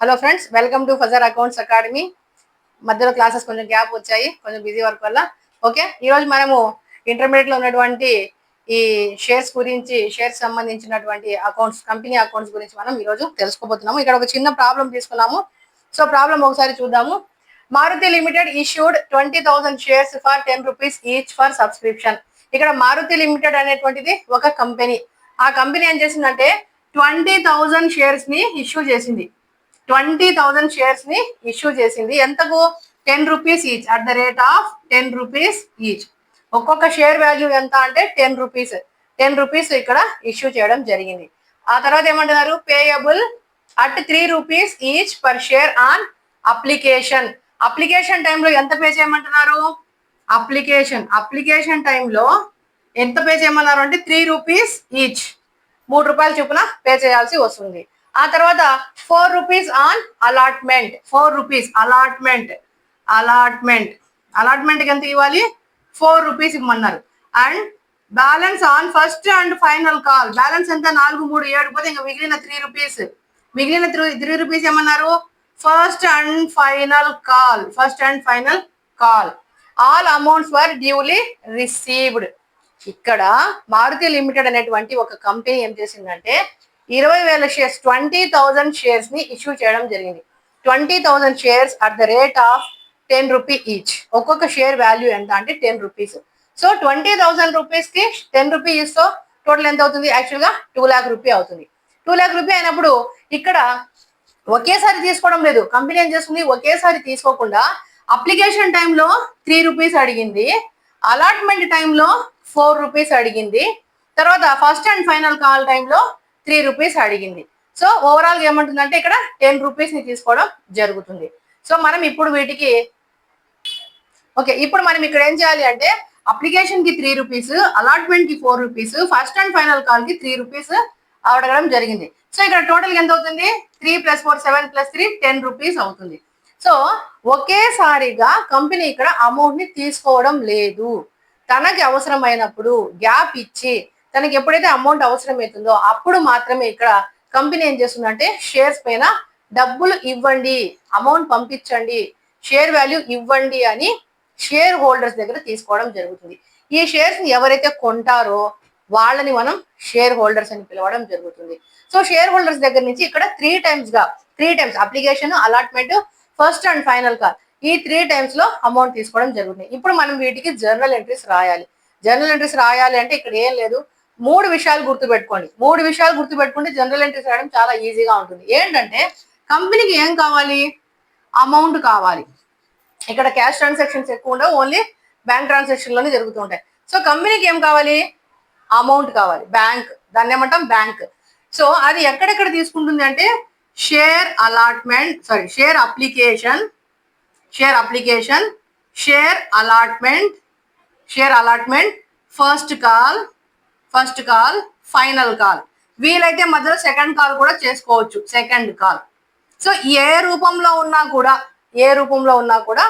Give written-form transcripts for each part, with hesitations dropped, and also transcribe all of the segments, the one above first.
Hello friends, welcome to Fajr accounts academy. మధ్యలో classes కొంచెం gap వచ్చాయి, కొంచెం బిజీ వర్క్ వల్ల. ఓకే, ఈరోజు మనము ఇంటర్మీడియట్లో ఉన్నటువంటి ఈ షేర్స్ గురించి, షేర్స్ సంబంధించినటువంటి అకౌంట్స్, కంపెనీ అకౌంట్స్ గురించి మనం ఈరోజు తెలుసుకోబోతున్నాము. ఇక్కడ ఒక చిన్న ప్రాబ్లం తీసుకున్నాము. సో ప్రాబ్లం ఒకసారి చూద్దాము. Maruti limited issued 20,000 shares for 10 rupees each for subscription. ఇక్కడ మారుతి లిమిటెడ్ అనేటువంటిది ఒక కంపెనీ. ఆ కంపెనీ ఏం చేసిందంటే 20,000 షేర్స్ ని ఇష్యూ చేసింది. 20,000 షేర్స్ ని ఇష్యూ చేసింది. ఎంతకు? 10 rupees each, at the rate of 10 rupees each. ఒక్కొక్క షేర్ వాల్యూ ఎంత అంటే 10 రూపీస్. 10 రూపీస్ ఇక్కడ ఇష్యూ చేయడం జరిగింది. ఆ తర్వాత ఏమంటున్నారు? Payable at 3 rupees each per share on application. Application టైంలో ఎంత పే చేయమంటున్నారు? అప్లికేషన్ టైంలో ఎంత పే చేయమన్నారు అంటే 3 రూపీస్ ఈచ్, 3 రూపాయలు చొప్పున పే చేయాల్సి వస్తుంది. ఆ తర్వాత 4 rupees on allotment. 4 rupees allotment ఎంత ఇవ్వాలి? 4 రూపీస్ ఇవ్వమన్నారు. And balance on first and final call. Balance ఎంత? 4, 3, 7 పోతే ఇంకా మిగిలిన 3 రూపీస్. మిగిలిన 3 రూపీస్ ఏమన్నారు? First and final call. All amounts were duly received. ఇక్కడ మారుతి లిమిటెడ్ అనేటువంటి ఒక కంపెనీ ఏం చేసిందంటే 20,000 షేర్స్, 20,000 షేర్స్ ని ఇష్యూ చేయడం జరిగింది. 20,000 shares at the rate of 10 rupee each. ఒక్కొక్క షేర్ వాల్యూ ఎంత అంటే 10 రూపీస్. సో 20,000 రూపీస్ కి 10 రూపీ ఇస్తో టోటల్ ఎంత అవుతుంది? యాక్చువల్ గా 2 lakh రూపీ అవుతుంది. 2 lakh రూపీ అయినప్పుడు ఇక్కడ ఒకేసారి తీసుకోవడం లేదు. కంపెనీ ఏం చేస్తుంది? ఒకేసారి తీసుకోకుండా అప్లికేషన్ టైంలో 3 రూపీస్ అడిగింది, అలాట్మెంట్ టైంలో 4 రూపీస్ అడిగింది, తర్వాత ఫస్ట్ అండ్ ఫైనల్ కాల్ టైంలో 3 రూపీస్ అడిగింది. సో ఓవరాల్ గా ఏమంటుందంటే ఇక్కడ 10 రూపీస్ ని తీసుకోవడం జరుగుతుంది. సో మనం ఇప్పుడు వీటికి ఇప్పుడు మనం ఇక్కడ ఏం చేయాలి అంటే అప్లికేషన్ కి 3 రూపీస్, అలాట్మెంట్ కి 4 rupees, first and final call కి 3 రూపీస్ అడగడం జరిగింది. సో ఇక్కడ టోటల్ ఎంత అవుతుంది? 3 + 4 7 + 3 10 రూపీస్ అవుతుంది. సో ఒకేసారిగా కంపెనీ ఇక్కడ అమౌంట్ ని తీసుకోవడం లేదు. తనకి అవసరమైనప్పుడు గ్యాప్ ఇచ్చి, తనకి ఎప్పుడైతే అమౌంట్ అవసరమవుతుందో అప్పుడు మాత్రమే ఇక్కడ కంపెనీ ఏం చేస్తుందంటే షేర్స్ పైన డబ్బులు ఇవ్వండి, అమౌంట్ పంపించండి, షేర్ వాల్యూ ఇవ్వండి అని షేర్ హోల్డర్స్ దగ్గర తీసుకోవడం జరుగుతుంది. ఈ షేర్స్ ని ఎవరైతే కొంటారో వాళ్ళని మనం షేర్ హోల్డర్స్ అని పిలవడం జరుగుతుంది. సో షేర్ హోల్డర్స్ దగ్గర నుంచి ఇక్కడ 3 times application, allotment, first and final call, ఈ 3 టైమ్స్ లో అమౌంట్ తీసుకోవడం జరుగుతుంది. ఇప్పుడు మనం వీటికి జర్నల్ ఎంట్రీస్ రాయాలి. జర్నల్ ఎంట్రీస్ రాయాలి అంటే ఇక్కడ ఏం లేదు, 3 విషయాలు గుర్తుపెట్టుకోండి. 3 విషయాలు గుర్తుపెట్టుకుంటే జనరల్ ఎంట్రీస్ రాయడం చాలా ఈజీగా ఉంటుంది. ఏంటంటే కంపెనీకి ఏం కావాలి? అమౌంట్ కావాలి. ఇక్కడ క్యాష్ ట్రాన్సాక్షన్స్ ఎక్కువ ఉండవు, ఓన్లీ బ్యాంక్ ట్రాన్సాక్షన్ లోనే జరుగుతుంటాయి. సో కంపెనీకి ఏం కావాలి? అమౌంట్ కావాలి. బ్యాంక్, దాన్ని ఏమంటాం? బ్యాంక్. సో అది ఎక్కడెక్కడ తీసుకుంటుంది అంటే share application, share allotment, first call, final call. వీలైతే మధ్యలో సెకండ్ కాల్ కూడా చేసుకోవచ్చు, సెకండ్ కాల్. సో ఏ రూపంలో ఉన్నా కూడా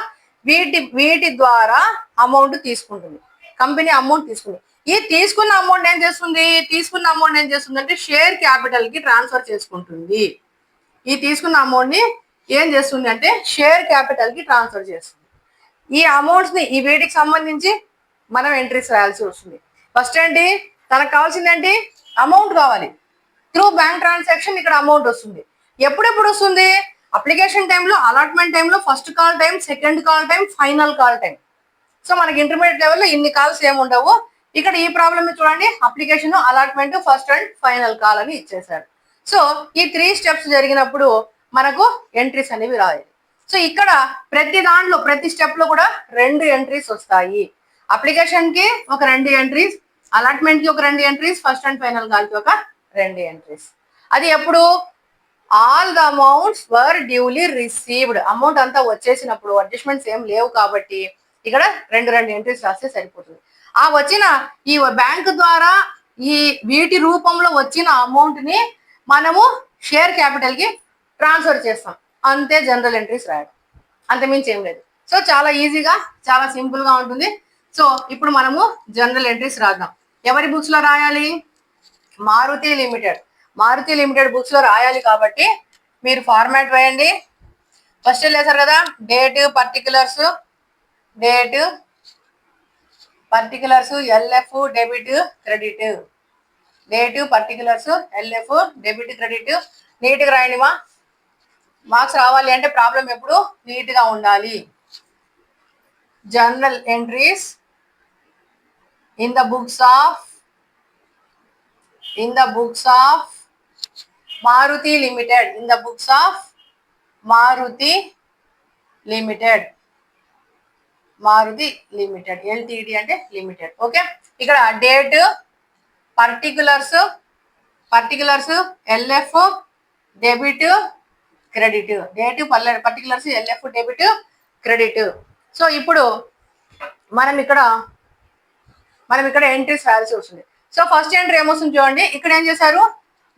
వీటి ద్వారా అమౌంట్ తీసుకుంటుంది కంపెనీ. అమౌంట్ తీసుకుంది. ఈ తీసుకున్న అమౌంట్ ఏం చేస్తుంది అంటే షేర్ క్యాపిటల్ కి ట్రాన్స్ఫర్ చేసుకుంటుంది. ఈ తీసుకున్న అమౌంట్ ని ఏం చేస్తుంది అంటే షేర్ క్యాపిటల్ కి ట్రాన్స్ఫర్ చేస్తుంది. ఈ అమౌంట్స్ ని, ఈ వీటికి సంబంధించి మనం ఎంట్రీస్ రాయాల్సి వస్తుంది. ఫస్ట్ ఏంటి? తనకు కావాల్సింది ఏంటి? అమౌంట్ కావాలి. త్రూ బ్యాంక్ ట్రాన్సాక్షన్ ఇక్కడ అమౌంట్ వస్తుంది. ఎప్పుడెప్పుడు వస్తుంది? అప్లికేషన్ టైంలో, అలాట్మెంట్ టైంలో, first call time, second call time, final call time. So మనకి ఇంటర్మీడియట్ లెవెల్లో ఇన్ని కాల్స్ ఏమి ఉండవు. ఇక్కడ ఈ ప్రాబ్లమ్ చూడండి, application, allotment, first and final call అని ఇచ్చేసాడు. సో ఈ 3 స్టెప్స్ జరిగినప్పుడు మనకు ఎంట్రీస్ అనేవి రాయాలి. సో ఇక్కడ ప్రతి స్టెప్ లో కూడా 2 ఎంట్రీస్ వస్తాయి. అప్లికేషన్ కి ఒక 2 ఎంట్రీస్, అలాట్మెంట్ కి ఒక 2 entries, first and final call కి ఒక 2 ఎంట్రీస్. అది ఎప్పుడు? All the amounts were duly received. Amount అంతా వచ్చేసినప్పుడు, అడ్జస్ట్మెంట్స్ ఏం లేవు కాబట్టి ఇక్కడ 2 ఎంట్రీస్ రాస్తే సరిపోతుంది. ఆ వచ్చిన ఈ బ్యాంక్ ద్వారా వీటి రూపంలో వచ్చిన అమౌంట్ ని మనము షేర్ క్యాపిటల్ కి ట్రాన్స్ఫర్ చేస్తాం. అంతే జనరల్ ఎంట్రీస్ రాయడం, అంతమించి ఏం లేదు. సో చాలా ఈజీగా, చాలా సింపుల్ గా ఉంటుంది. సో ఇప్పుడు మనము జనరల్ ఎంట్రీస్ రాద్దాం. ఎవరి బుక్స్ లో రాయాలి? మారుతి లిమిటెడ్ బుక్స్ లో రాయాలి కాబట్టి మీరు ఫార్మాట్ వేయండి. ఫస్ట్ వేసారు కదా, date particulars LF debit credit, date particulars LF debit credit. నీట్గా రాయండిమా. మార్క్స్ రావాలి అంటే ప్రాబ్లం ఎప్పుడు నీట్గా ఉండాలి. Journal entries in the books of Maruti limited, in the books of Maruti limited LTD అంటే లిమిటెడ్. ఓకే, ఇక్కడ date particulars LF debit credit, date particulars LF debit credit. So ఇప్పుడు మనం ఇక్కడ ఎంట్రీస్ రాయాల్సి వస్తుంది. సో ఫస్ట్ ఎంట్రీ ఏమొస్తుంది చూడండి. ఇక్కడ ఏం చేశారు,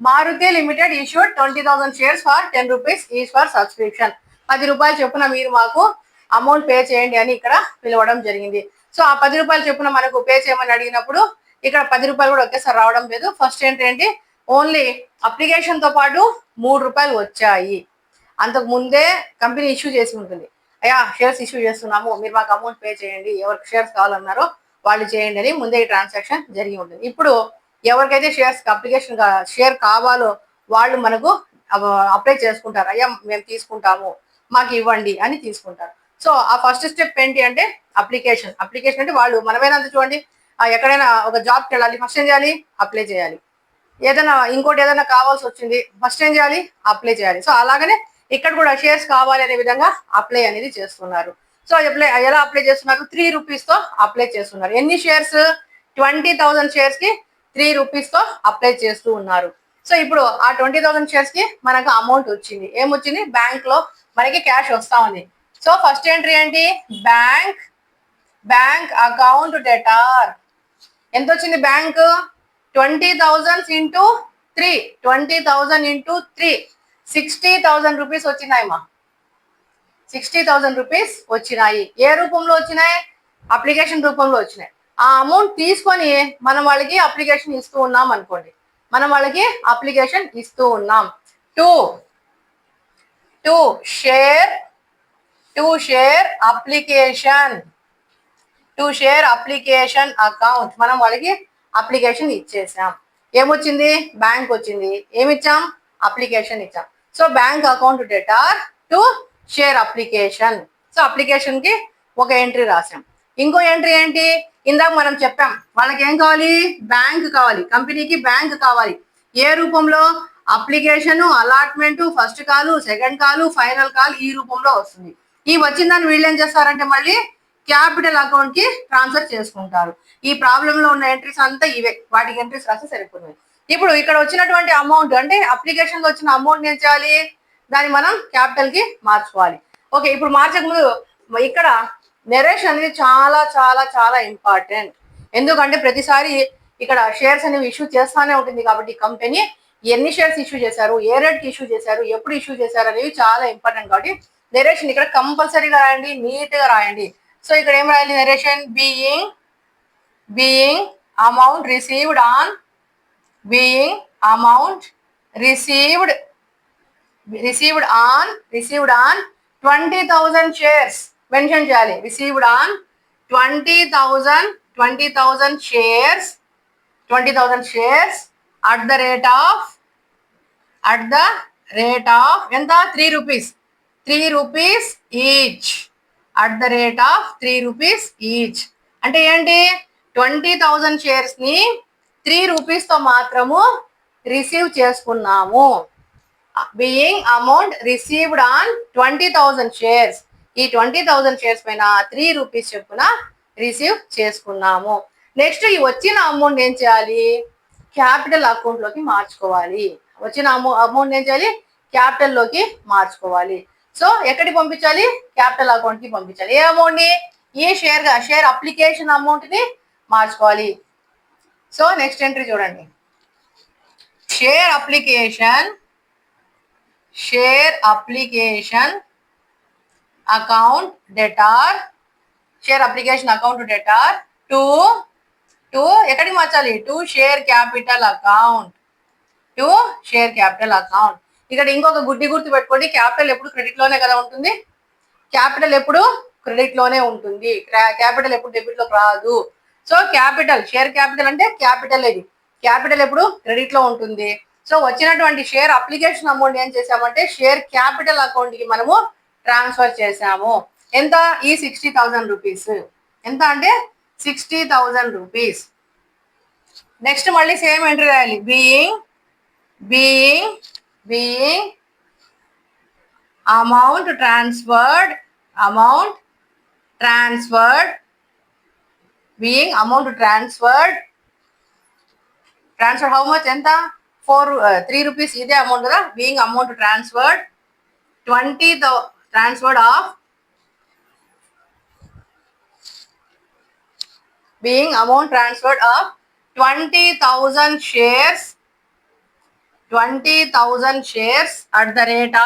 Maruti limited issued 20,000 shares for 10 rupees each for subscription. 10 రూపాయలు చొప్పున మీరు మాకు అమౌంట్ పే చేయండి అని ఇక్కడ పిలవడం జరిగింది. సో ఆ 10 రూపాయలు చొప్పున మనకు పే చేయమని అడిగినప్పుడు ఇక్కడ 10 రూపాయలు కూడా ఒకేసారి రావడం లేదు. ఫస్ట్ ఎంట్రీ ఏంటి, ఓన్లీ అప్లికేషన్ తో పాటు 3 రూపాయలు వచ్చాయి. అంతకు ముందే కంపెనీ ఇష్యూ చేసి ఉంటుంది, అయ్యా షేర్స్ ఇష్యూ చేస్తున్నాము, మీరు మాకు అమౌంట్ పే చేయండి, ఎవరికి షేర్స్ కావాలన్నారో వాళ్ళు చేయండి అని ముందే ఈ ట్రాన్సాక్షన్ జరిగి ఉంటుంది. ఇప్పుడు ఎవరికైతే అప్లికేషన్ షేర్ కావాలో వాళ్ళు మనకు అప్లై చేసుకుంటారు, అయ్యా మేము తీసుకుంటాము మాకు ఇవ్వండి అని తీసుకుంటారు. సో ఆ ఫస్ట్ స్టెప్ ఏంటి అంటే అప్లికేషన్ అంటే వాళ్ళు మనమేనా చూడండి, ఎక్కడైనా ఒక జాబ్కి వెళ్ళాలి, ఫస్ట్ ఏం చేయాలి, అప్లై చేయాలి. ఇంకోటి ఏదైనా కావాల్సి వచ్చింది, ఫస్ట్ ఏం చేయాలి, అప్లై చేయాలి. సో అలాగనే ఇక్కడ కూడా షేర్స్ కావాలి అనే విధంగా అప్లై అనేది చేస్తున్నారు. సో ఎలా అప్లై చేస్తున్నారు, 3 రూపీస్తో అప్లై చేస్తున్నారు. ఎన్ని షేర్స్, 20,000 షేర్స్ కి 3 రూపీస్తో అప్లై చేస్తూ ఉన్నారు. సో ఇప్పుడు ఆ 20,000 షేర్స్ కి మనకు అమౌంట్ వచ్చింది. ఏమొచ్చింది, బ్యాంక్ లో మనకి క్యాష్ వస్తా ఉంది. సో ఫస్ట్ ఎంట్రీ ఏంటి, బ్యాంక్ అకౌంట్ డెటార్. ఎంత వచ్చింది బ్యాంక్, 20,000 ఇంటూ 3, 20,000 ఇంటూ 3, 60,000 రూపీస్ వచ్చినాయమ్మా. 60,000 రూపీస్ వచ్చినాయి. ఏ రూపంలో వచ్చినాయి, అప్లికేషన్ రూపంలో వచ్చినాయి. ఆ అమౌంట్ తీసుకొని మనం వాళ్ళకి అప్లికేషన్ ఇస్తూ ఉన్నాం అనుకోండి, టు షేర్ అప్లికేషన్ అకౌంట్, మనం వాళ్ళకి అప్లికేషన్ ఇచ్చేసాం. ఏమొచ్చింది, బ్యాంక్ వచ్చింది. ఏమిచ్చాం, అప్లికేషన్ ఇచ్చాం. So bank account debtor to share application. So application కి ఒక ఎంట్రీ రాసాం. ఇంకో ఎంట్రీ ఏంటి, ఇందాక మనం చెప్పాం వాళ్ళకి ఏం కావాలి, బ్యాంక్ కావాలి, కంపెనీకి బ్యాంక్ కావాలి. ఏ రూపంలో, application, allotment, first call, second call, final call, ఈ రూపంలో వస్తుంది. ఈ వచ్చిందని వీళ్ళు ఏం చేస్తారంటే మళ్ళీ క్యాపిటల్ అకౌంట్ కి ట్రాన్స్ఫర్ చేసుకుంటారు. ఈ ప్రాబ్లమ్ లో ఉన్న ఎంట్రీస్ అంతా ఇవే, వాటికి ఎంట్రీస్ రాస్తే సరిపోతుంది. ఇప్పుడు ఇక్కడ వచ్చినటువంటి అమౌంట్ అంటే అప్లికేషన్ లో వచ్చిన అమౌంట్ ఏం చేయాలి, దాన్ని మనం క్యాపిటల్ కి మార్చుకోవాలి. ఓకే, ఇప్పుడు మార్చక ముందు ఇక్కడ నెరేషన్ అనేది చాలా చాలా చాలా ఇంపార్టెంట్. ఎందుకంటే ప్రతిసారి ఇక్కడ షేర్స్ అనేవి ఇష్యూ చేస్తానే ఉంటుంది కాబట్టి కంపెనీ ఎన్ని షేర్స్ ఇష్యూ చేశారు, ఏ రేట్ కి ఇష్యూ చేశారు, ఎప్పుడు ఇష్యూ చేశారు అనేవి చాలా ఇంపార్టెంట్. కాబట్టి నెరేషన్ ఇక్కడ కంపల్సరీగా రాయండి, నీట్ గా రాయండి. సో ఇక్కడ ఏం రాయాలి, narration being amount received on 20,000 shares mention చేయాలి. Received on 20,000 shares at the rate of ఎంత, 3 rupees each, at the rate of 3 rupees each. అంటే ఏంటి, 20,000 షేర్స్ ని 3 రూపీస్ తో మాత్రము రిసీవ్ చేసుకున్నాము. Being amount received on 20,000 shares, ఈ 20,000 షేర్స్ పైన 3 రూపీస్ చొప్పున రిసీవ్ చేసుకున్నాము. నెక్స్ట్ ఈ వచ్చిన అమౌంట్ ఏం చేయాలి, క్యాపిటల్ అకౌంట్ లోకి మార్చుకోవాలి. వచ్చిన అమౌంట్ ఏం చేయాలి, క్యాపిటల్ లోకి మార్చుకోవాలి. సో ఎక్కడికి పంపించాలి, క్యాపిటల్ అకౌంట్ కి పంపించాలి. ఏ అమౌంట్ ని, ఈ షేర్ అప్లికేషన్ అమౌంట్ ని మార్చుకోవాలి. సో నెక్స్ట్ ఎంట్రీ చూడండి, share application account debtor to ఎక్కడికి మార్చాలి, టు షేర్ క్యాపిటల్ అకౌంట్. ఇక్కడ ఇంకొక గుడ్డి గుర్తు పెట్టుకోండి, క్యాపిటల్ ఎప్పుడు క్రెడిట్ లోనే కదా ఉంటుంది, క్యాపిటల్ ఎప్పుడు క్రెడిట్ లోనే ఉంటుంది, క్యాపిటల్ ఎప్పుడు డెబిట్ లోకి రాదు. సో క్యాపిటల్, షేర్ క్యాపిటల్ అంటే క్యాపిటల్, ఇది క్యాపిటల్ ఎప్పుడు క్రెడిట్ లో ఉంటుంది. సో వచ్చినటువంటి షేర్ అప్లికేషన్ అమౌంట్ ఏం చేసామంటే షేర్ క్యాపిటల్ అకౌంట్ కి మనము ట్రాన్స్ఫర్ చేసాము. ఎంత? ఈ 60,000 రూపీస్. ఎంత అంటే 60,000 రూపీస్. నెక్స్ట్ మళ్ళీ సేమ్ ఎంట్రీ రాయాలి. Being amount transferred, being amount transferred how much? ఎంత? 3 రూపీస్, ఇదే అమౌంట్ కదా. Being amount transferred 20,000 transferred of, being amount transferred of 20,000 shares at the rate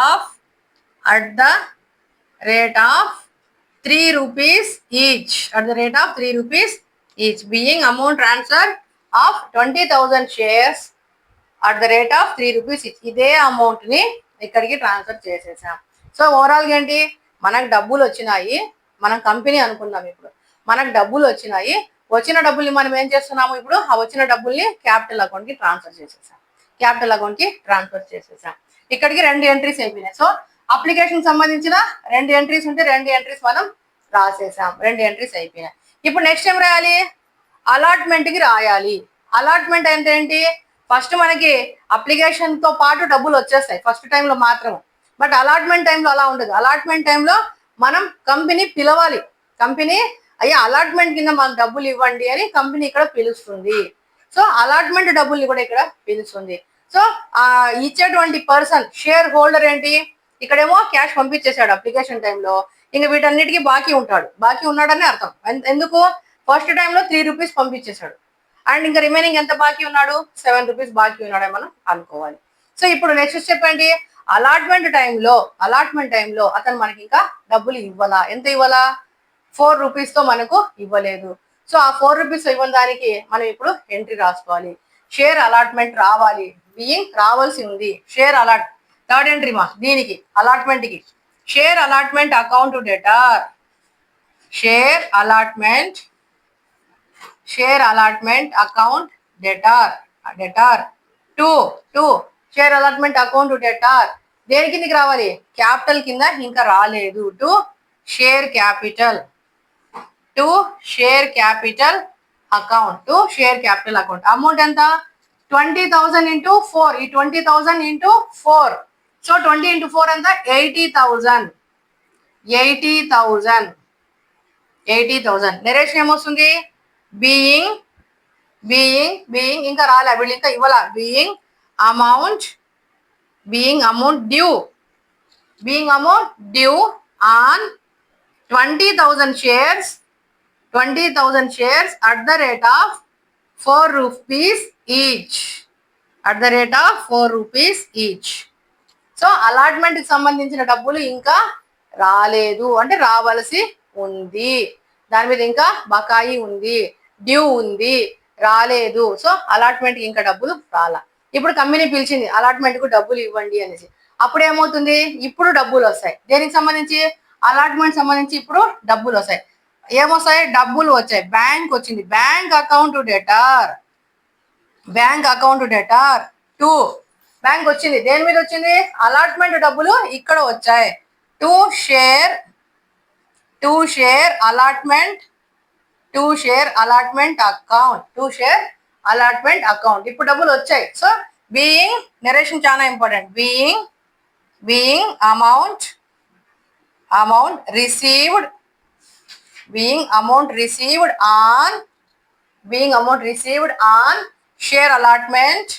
of 3 rupees each, being amount transfer of 20,000 shares at the rate of 3 rupees each. ఇదే amount ని ఇక్కడికి transfer చేసేసాం. So overall గా ఏంటి, మనకు డబ్బులు వచ్చినాయి, మనం కంపెనీ అనుకుందాం, ఇప్పుడు మనకు డబ్బులు వచ్చినాయి, వచ్చిన డబ్బుల్ని మనం ఏం చేస్తున్నాము, ఇప్పుడు ఆ వచ్చిన డబ్బుల్ని క్యాపిటల్ అకౌంట్ కి ట్రాన్స్ఫర్ చేసేసాం. ఇక్కడికి 2 ఎంట్రీస్ అయిపోయినాయి. సో అప్లికేషన్ సంబంధించిన 2 ఎంట్రీస్ ఉంటే 2 ఎంట్రీస్ మనం రాసేసాం, 2 ఎంట్రీస్ అయిపోయినాయి. ఇప్పుడు నెక్స్ట్ ఏం రాయాలి? అలాట్మెంట్ కి రాయాలి. అలాట్మెంట్ అంటే ఏంటి? ఫస్ట్ మనకి అప్లికేషన్ తో పాటు డబ్బులు వచ్చేస్తాయి ఫస్ట్ టైంలో మాత్రం. బట్ అలాట్మెంట్ టైంలో అలా ఉండదు. అలాట్మెంట్ టైంలో మనం కంపెనీ పిలవాలి, కంపెనీ అయ్యా అలాట్మెంట్ కింద మాకు డబ్బులు ఇవ్వండి అని కంపెనీ ఇక్కడ పిలుస్తుంది. సో అలాట్మెంట్ డబ్బుల్ని కూడా ఇక్కడ పిలుస్తుంది. సో ఇచ్చేటువంటి పర్సన్, షేర్ హోల్డర్ ఏంటి, ఇక్కడేమో క్యాష్ పంపించేశాడు అప్లికేషన్ టైంలో, ఇంకా వీటన్నిటికీ బాకీ ఉన్నాడని అర్థం. ఎందుకు? ఫస్ట్ టైంలో 3 రూపీస్ పంపించేశాడు, అండ్ ఇంకా రిమైనింగ్ ఎంత బాకీ ఉన్నాడు? 7 రూపీస్ బాకీ ఉన్నాడని మనం అనుకోవాలి. సో ఇప్పుడు నెక్స్ట్ స్టెప్ ఏంటి? అలాట్మెంట్ టైంలో అతను మనకి ఇంకా డబ్బులు ఇవ్వాలా? ఎంత ఇవ్వాలా? 4 రూపీస్ తో మనకు ఇవ్వలేదు. సో ఆ 4 రూపీస్ ఇవ్వని దానికి మనం ఇప్పుడు ఎంట్రీ రాసుకోవాలి. షేర్ అలాట్మెంట్ రావాలి, బీయింగ్ రావాల్సి ఉంది. షేర్ అలాట్, థర్డ్ ఎంట్రీ మా దీనికి అలాట్మెంట్ కి. Share allotment account debtor, share allotment account debtor to share allotment account debtor దేని కిందకి రావాలి? క్యాపిటల్ కింద ఇంకా రాలేదు. To share capital account. Amount ఎంత? 20,000 ఇంటూ 4. ఈ 20,000 ఇంటూ 4. సో 20 ఇంటూ 4 ఎంత? 80,000. నెరేషన్ ఏమొస్తుంది? బీయింగ్ ఇంకా రాలే, వీళ్ళు ఇంకా ఇవ్వాల. Being amount due on 20,000 shares at the rate of 4 rupees each. So allotment కి సంబంధించిన డబ్బులు ఇంకా రాలేదు, అంటే రావాల్సి ఉంది, దాని మీద ఇంకా బకాయి ఉంది, డ్యూ ఉంది, రాలేదు. సో అలాట్మెంట్ కి ఇంకా డబ్బులు రాలా. ఇప్పుడు కంపెనీ పిలిచింది అలాట్మెంట్ కు డబ్బులు ఇవ్వండి అనేసి. అప్పుడు ఏమవుతుంది? ఇప్పుడు డబ్బులు వస్తాయి. దేనికి సంబంధించి? అలాట్మెంట్ సంబంధించి ఇప్పుడు డబ్బులు వస్తాయి. ఏమొస్తాయి? డబ్బులు వచ్చాయి. బ్యాంక్ వచ్చింది, bank account debtor to bank వచ్చింది. దేని మీద వచ్చింది? అలాట్మెంట్ డబ్బులు ఇక్కడ వచ్చాయి. To share allotment account. ఇప్పుడు డబ్బులు వచ్చాయి. సో బీయింగ్, నెరేషన్ చాలా important. Being amount received on share allotment.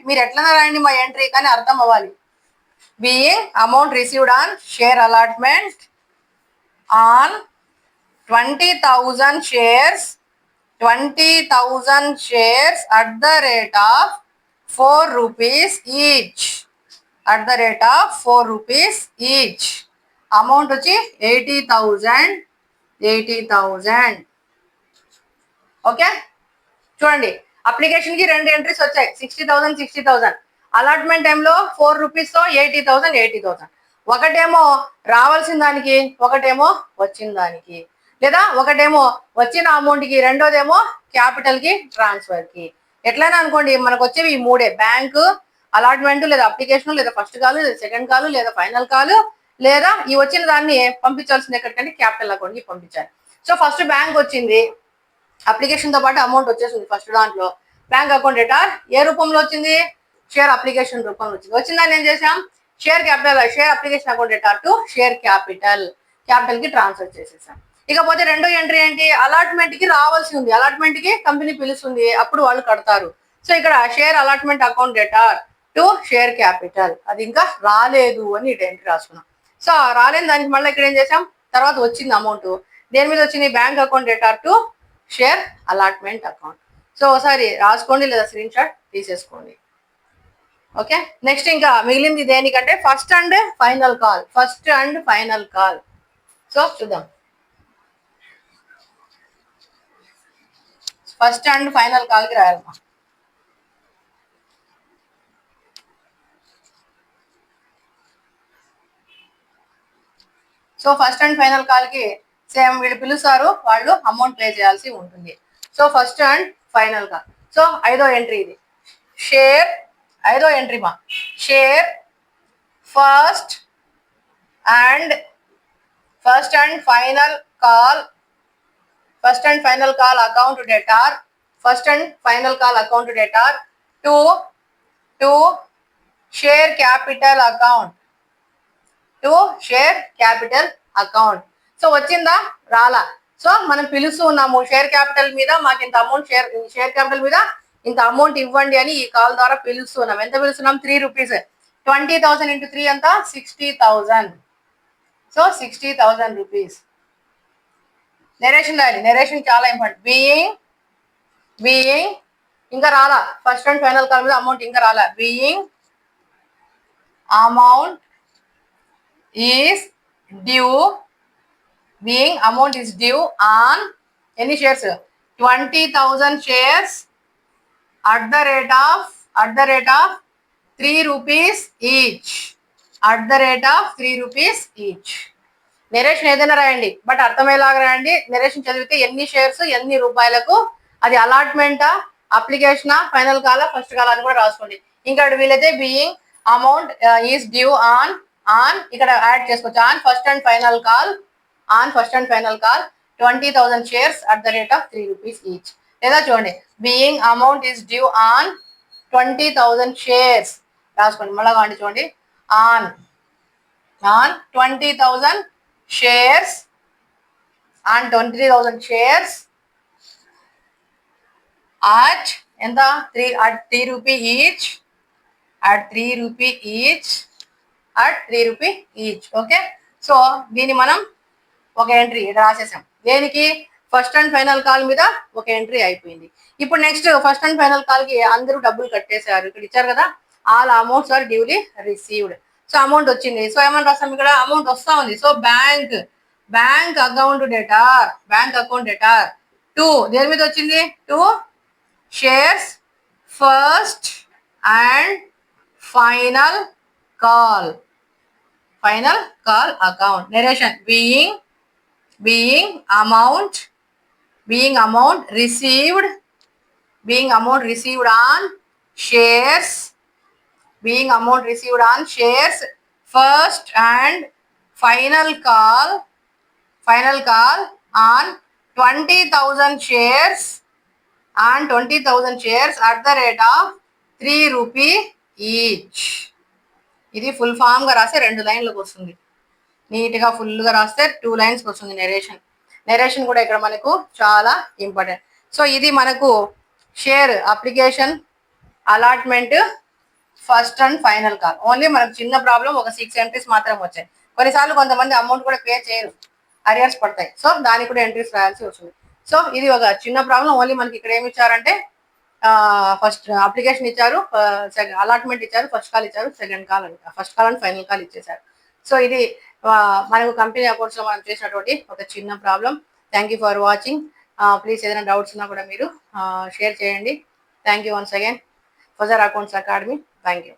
మీరు ఎట్లన్నా రాయండి మా ఎంట్రీ, కానీ అర్థం అవ్వాలి. Being amount received on share allotment on 20,000 shares at the rate of 4 rupees each. Amount వచ్చి 80,000. ఓకే, చూడండి అప్లికేషన్ కి 2 ఎంట్రీస్ వచ్చాయి, 60,000 60,000. అలాట్మెంట్ టైంలో 4 రూపీస్ తో 80,000 80,000. ఒకటేమో రావాల్సిన దానికి, ఒకటేమో వచ్చిన దానికి, లేదా ఒకటేమో వచ్చిన అమౌంట్ కి, రెండోదేమో క్యాపిటల్ కి ట్రాన్స్ఫర్ కి. ఎట్లయినా అనుకోండి, మనకు వచ్చేవి ఈ మూడే: బ్యాంకు, అలాట్మెంట్, లేదా అప్లికేషన్, లేదా ఫస్ట్ కాల్, లేదా సెకండ్ కాల్, లేదా ఫైనల్ కాల్, లేదా ఈ వచ్చిన దాన్ని పంపించాల్సింది ఎక్కడికంటే క్యాపిటల్ అకౌంట్ కి పంపించాలి. సో ఫస్ట్ బ్యాంక్ వచ్చింది, అప్లికేషన్ తో పాటు అమౌంట్ వచ్చేసింది ఫస్ట్ దాంట్లో. బ్యాంక్ అకౌంట్ డేటా ఏ రూపంలో వచ్చింది? షేర్ అప్లికేషన్ రూపంలో వచ్చింది. వచ్చిందని ఏం చేసాం? Share capital, share application account data to share capital కి ట్రాన్స్ఫర్ చేసేసాం. ఇకపోతే రెండో ఎంట్రీ ఏంటి? అలాట్మెంట్ కి రావాల్సి ఉంది, అలాట్మెంట్ కి కంపెనీ పిలుస్తుంది, అప్పుడు వాళ్ళు కడతారు. సో ఇక్కడ share allotment account data to share capital, అది ఇంకా రాలేదు అని ఇటు ఎంట్రీ రాసుకున్నాం. సో రాలేని దానికి మళ్ళీ ఇక్కడ ఏం చేసాం? తర్వాత వచ్చింది అమౌంట్, దేని మీద వచ్చింది? Bank account data to share allotment account. So ఒకసారి రాసుకోండి, లేదా స్క్రీన్ షాట్ తీసేసుకోండి. ఓకే, నెక్స్ట్ ఇంకా మిగిలింది దేనికంటే first and final call. First and final call. So చూద్దాం, ఫస్ట్ అండ్ ఫైనల్ కాల్ కి రాయాలమ్మా. So first and final call కి సేమ్ వీళ్ళు పిలుస్తారు, వాళ్ళు అమౌంట్ పే చేయాల్సి ఉంటుంది. So first and final call. So ఐదో ఎంట్రీ ఇది, షేర్. ఐదో ఎంట్రీ మా share first and final call. First and final call account debtor. First and final call account debtor to share capital account. To share capital account. So వచ్చిందా? రాలా. So మనం పిలుస్తూ ఉన్నాము, share capital మీద మాకు ఇంత అమౌంట్, షేర్ క్యాపిటల్ మీద ఇంత అమౌంట్ ఇవ్వండి అని ఈ కాల్ ద్వారా పిలుస్తున్నాం. ఎంత పిలుస్తున్నాం? 3 రూపీస్. 20,000 ఇంటూ 3 అంతా 60,000. So 60,000 rupees. నెరేషన్ రాయాలి, నెరేషన్ చాలా ఇంపార్టెంట్. బీయింగ్ ఇంకా రాలా, ఫస్ట్ అండ్ ఫైనల్ కాల్ మీద అమౌంట్ ఇంకా రాలా. Being amount is due. Being amount is due on ఎన్ని shares? 20,000 shares at the rate of 3 rupees each. At the rate of 3 rupees each. Narration ఏదైనా రాయండి, but అర్థమయ్యేలాగా రాయండి. నెరేషన్ చదివితే ఎన్ని షేర్స్ ఎన్ని రూపాయలకు, అది అలాట్మెంటా, అప్లికేషనా, ఫైనల్ కాలా, ఫస్ట్ కాలా అని కూడా రాసుకోండి. ఇంకా వీలైతే being amount is due on ఇక్కడ యాడ్ చేసుకోవచ్చు. On first and final call 20,000 shares at the rate of 3 rupees each. లేదా చూడండి, being amount is due on 20,000 shares రాసుకోండి. మళ్ళా కాండి చూడండి, ఆన్ 20,000 షేర్స్ at ఎంత? 3 rupee each. at 3 rupee each. Okay, so దీన్ని మనం ఒక ఎంట్రీ రాసేసాం. దేనికి? ఫస్ట్ అండ్ ఫైనల్ కాల్ మీద ఒక ఎంట్రీ అయిపోయింది. ఇప్పుడు next first and final call కి అందరూ డబ్బులు కట్టేశారు, ఇక్కడ ఇచ్చారు కదా, all amounts are duly received. So amount వచ్చింది. సో ఏమని రాస్తాం? ఇక్కడ అమౌంట్ వస్తా ఉంది. So bank account data to దేని మీద వచ్చింది? To shares first and final call account. Narration being amount received on shares. First and final call on 20,000 shares at the rate of 3 rupee each. ఇది full form గా రాస్తే 2 లైన్లకు వస్తుంది. Neat గా full గా రాస్తే 2 లైన్స్ వస్తుంది నెరేషన్ కూడా ఇక్కడ మనకు చాలా ఇంపార్టెంట్. సో ఇది మనకు share application allotment first and final call. Only మనకు చిన్న ప్రాబ్లం, ఒక 6 ఎంట్రీస్ మాత్రం వచ్చాయి. కొన్నిసార్లు కొంతమంది అమౌంట్ కూడా పే చేయరు, అరియర్స్ పడతాయి. సో దానికి కూడా ఎంట్రీస్ రాయాల్సి వస్తుంది. సో ఇది ఒక చిన్న ప్రాబ్లం. ఓన్లీ మనకి ఇక్కడ ఏమి ఇచ్చారంటే ఫస్ట్ అప్లికేషన్ ఇచ్చారు, అలాట్మెంట్ ఇచ్చారు, ఫస్ట్ కాల్ ఇచ్చారు, second call first call and final call ఇచ్చేసారు. సో ఇది మనకు కంపెనీ అకౌంట్స్ లో మనం చేసినటువంటి ఒక చిన్న problem. Thank you for watching. Please ఏదైనా డౌట్స్ ఉన్నా కూడా మీరు షేర్ చేయండి. Thank you once again Fajr accounts academy. Thank you.